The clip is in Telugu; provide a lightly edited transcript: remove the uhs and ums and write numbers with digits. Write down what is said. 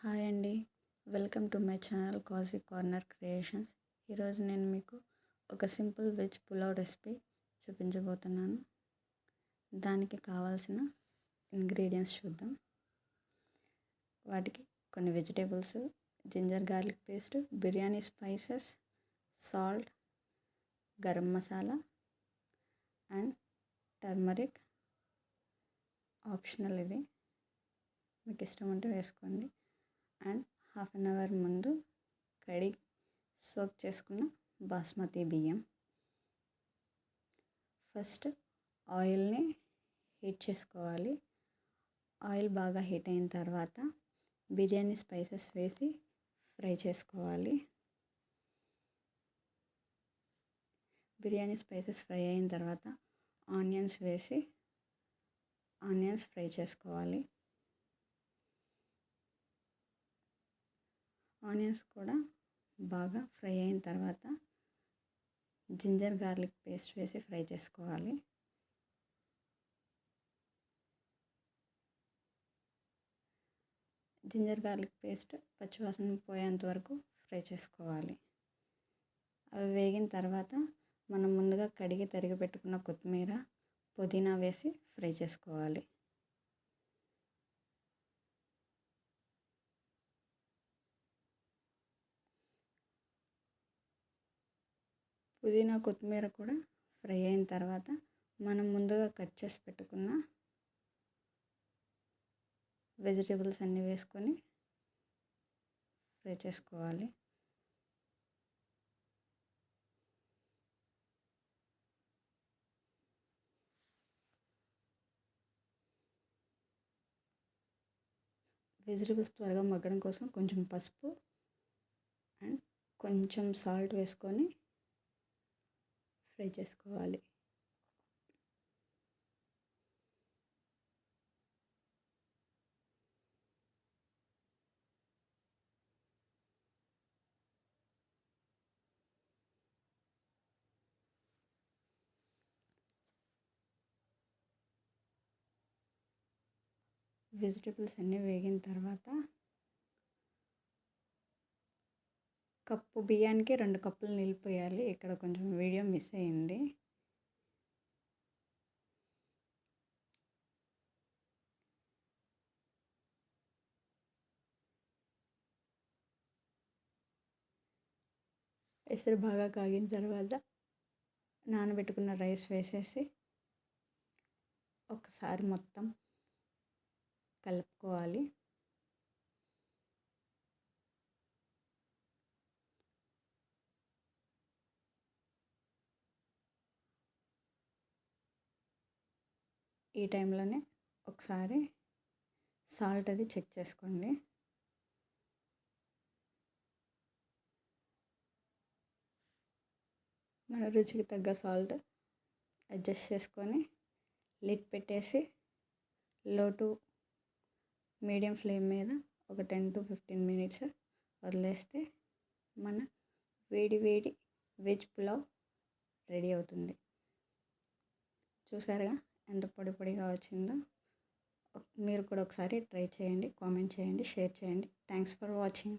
హాయ్ అండి. Welcome to my channel Kazi corner creations. ఈరోజు నేను మీకు ఒక సింపుల్ వెజ్ పులావ్ రెసిపీ చూపించబోతున్నాను. దానికి కావాల్సిన ఇంగ్రీడియంట్స్ చూద్దాం. వాటికి కొన్ని vegetables, ginger garlic paste, biryani spices, salt, garam masala and turmeric. Optional ఇది, మీకు ఇష్టం ఉంటే వేసుకోండి. అండ్ హాఫ్ అన్ అవర్ ముందు కడిగి సోక్ చేసుకున్న బాస్మతి బియ్యం. ఫస్ట్ ఆయిల్ని హీట్ చేసుకోవాలి. ఆయిల్ బాగా హీట్ అయిన తర్వాత బిర్యానీ స్పైసెస్ వేసి ఫ్రై చేసుకోవాలి. బిర్యానీ స్పైసెస్ ఫ్రై అయిన తర్వాత ఆనియన్స్ వేసి ఆనియన్స్ ఫ్రై చేసుకోవాలి. ఆనియన్స్ కూడా బాగా ఫ్రై అయిన తర్వాత జింజర్ గార్లిక్ పేస్ట్ వేసి ఫ్రై చేసుకోవాలి. జింజర్ గార్లిక్ పేస్ట్ పచ్చివాసన పోయేంత వరకు ఫ్రై చేసుకోవాలి. అవి వేగిన తర్వాత మనం ముందుగా కడిగి తరిగి పెట్టుకున్న కొత్తిమీర, పుదీనా వేసి ఫ్రై చేసుకోవాలి. పుదీనా, కొత్తిమీర కూడా ఫ్రై అయిన తర్వాత మనం ముందుగా కట్ చేసి పెట్టుకున్న వెజిటేబుల్స్ అన్నీ వేసుకొని ఫ్రై చేసుకోవాలి. వెజిటేబుల్స్ త్వరగా మగ్గడం కోసం కొంచెం పసుపు అండ్ కొంచెం సాల్ట్ వేసుకొని ఫ్రై చేసుకోవాలి. వెజిటేబుల్స్ అన్నీ వేగిన తర్వాత కప్పు బియ్యానికి 2 కప్పులు నీళ్ళు పోయాలి. ఇక్కడ కొంచెం వీడియో మిస్ అయింది. ఎసరు బాగా కాగిన తర్వాత నానబెట్టుకున్న రైస్ వేసేసి ఒకసారి మొత్తం కలుపుకోవాలి. ఈ టైంలోనే ఒకసారి సాల్ట్ అది చెక్ చేసుకోండి. మన రుచికి తగ్గ సాల్ట్ అడ్జస్ట్ చేసుకొని లిడ్ పెట్టేసి లో టు మీడియం ఫ్లేమ్ మీద ఒక 10 to 15 మినిట్స్ వదిలేస్తే మన వేడి వేడి వెజ్ పులావ్ రెడీ అవుతుంది. చూసారుగా ఎంత పొడి పొడిగా వచ్చిందో. మీరు కూడా ఒకసారి ట్రై చేయండి, కామెంట్ చేయండి, షేర్ చేయండి. Thanks for watching.